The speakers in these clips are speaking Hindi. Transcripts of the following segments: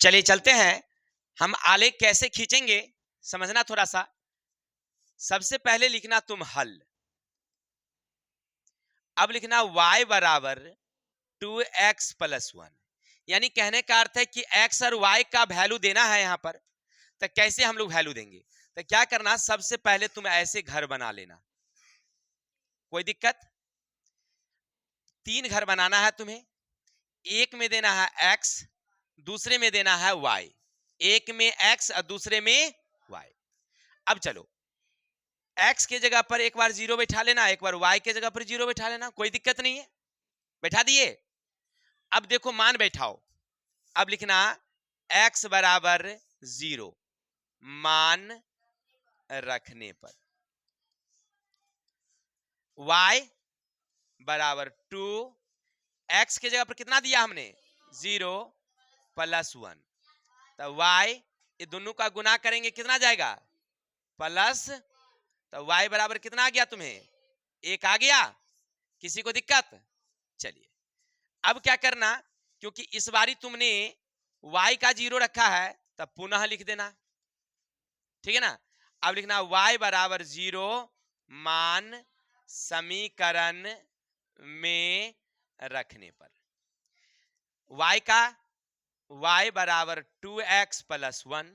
चलिए चलते हैं, हम आलेख कैसे खींचेंगे समझना थोड़ा सा। सबसे पहले लिखना तुम हल, अब लिखना y बराबर 2x प्लस 1, यानी कहने का अर्थ है कि x और y का वैल्यू देना है यहां पर। तो कैसे हम लोग वैल्यू देंगे? तो क्या करना, सबसे पहले तुम ऐसे घर बना लेना, कोई दिक्कत? 3 घर बनाना है तुम्हें, एक में देना है x, दूसरे में देना है y, एक में x और दूसरे में y। अब चलो x के जगह पर एक बार 0 बैठा लेना, एक बार y के जगह पर 0 बैठा लेना, कोई दिक्कत नहीं है, बैठा दिए। अब देखो मान बैठाओ, अब लिखना x बराबर 0 मान रखने पर, y बराबर 2, x के जगह पर कितना दिया हमने 0 प्लस 1, तो y ये दोनों का गुना करेंगे कितना जाएगा प्लस, तो y बराबर कितना आ गया तुम्हें 1 आ गया, किसी को दिक्कत? चलिए अब क्या करना, क्योंकि इस बारी तुमने y का 0 रखा है तब पुनः लिख देना, ठीक है ना। अब लिखना y बराबर 0 मान समीकरण में रखने पर, y बराबर 2x प्लस 1,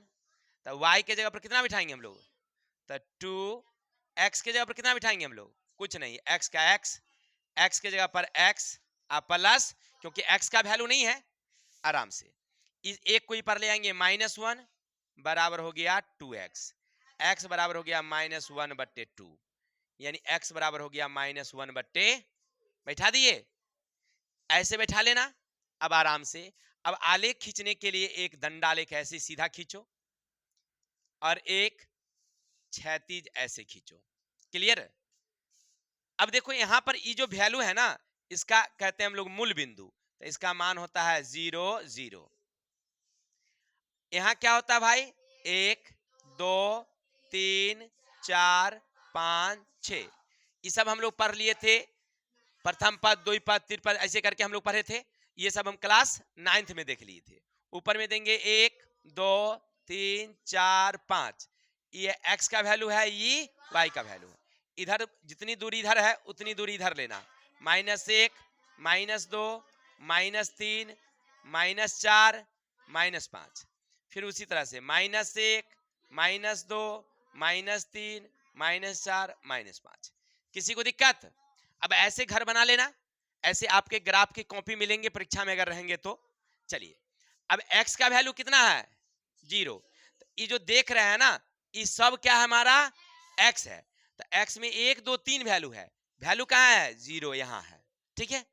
तो y के जगह पर कितना बिठाएंगे हम लोग, तो 2x के जगह पर कितना बिठाएंगे हम लोग, कुछ नहीं, x का x के जगह पर x प्लस, क्योंकि x का वैल्यू नहीं है, आराम से इस एक को ही पर ले आएंगे, -1 बराबर हो गया 2x, x बराबर हो गया -1/2, यानी x बराबर हो गया -1/, बैठा दिए, ऐसे बैठा लेना। अब आराम से, अब आलेख खींचने के लिए एक दंडालेख ऐसे सीधा खींचो और एक क्षैतिज ऐसे खींचो, क्लियर। अब देखो यहां पर ये जो वैल्यू है ना, इसका कहते हैं हम लोग मूल बिंदु, तो इसका मान होता है 0 0। यहां क्या होता है भाई, 1 2 3 4 5 6, ये सब हम लोग पढ़ लिए थे, प्रथम पद, द्वितीय पद, तृतीय पद, ऐसे करके हम लोग पढ़े थे, ये सब हम क्लास 9th में देख लिए थे। ऊपर में देंगे 1 2 3 4 5, ये x का वैल्यू है, ये y का वैल्यू है, इधर जितनी दूरी इधर है उतनी दूरी इधर लेना, -1 -2 -3 -4 -5, फिर उसी तरह से -1 -2 -3 -4 -5, किसी को दिक्कत? अब ऐसे घर बना लेना, ऐसे आपके ग्राफ की कॉपी मिलेंगे परीक्षा में अगर रहेंगे तो। चलिए अब x का वैल्यू कितना है 0, तो ये जो देख रहे हैं ना, ये सब क्या है हमारा x है, तो x में 1 2 3 वैल्यू है, वैल्यू कहाँ है 0 यहाँ है, ठीक है।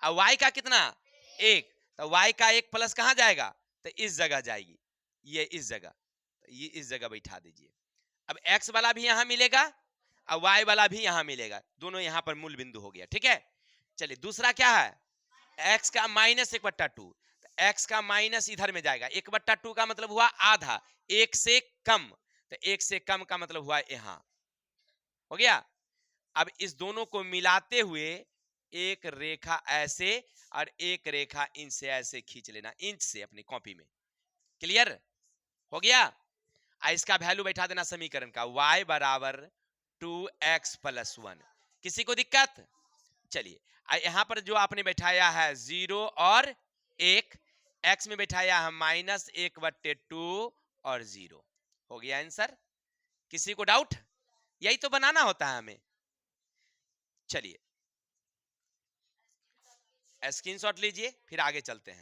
अब y का कितना 1, तो y का 1 प्लस कहाँ जाएगा, तो इस जगह जाएगी, ये इस जगह, तो ये इस जगह बैठा दीजिए। अब x वाला भी यहां मिलेगा और y वाला भी यहां मिलेगा, दोनों यहां पर मूल बिंदु हो गया, ठीक है। चलिए दूसरा क्या है, x का -1/2, तो x का माइनस इधर में जाएगा, 1/2 का मतलब हुआ आधा, 1 से कम, तो 1 से कम का मतलब हुआ यहां, हो गया। अब इस दोनों को मिलाते हुए एक रेखा ऐसे और एक रेखा इनसे ऐसे खींच लेना, इंच से अपनी कॉपी में, क्लियर हो गया। इसका वैल्यू बैठा देना समीकरण का, y बराबर 2x प्लस 1, किसी को दिक्कत? चलिए यहां पर जो आपने बैठाया है 0 और 1, x में बैठाया है -1/2 और 0, हो गया आंसर, किसी को डाउट? यही तो बनाना होता है हमें। चलिए स्क्रीनशॉट लीजिए, फिर आगे चलते हैं।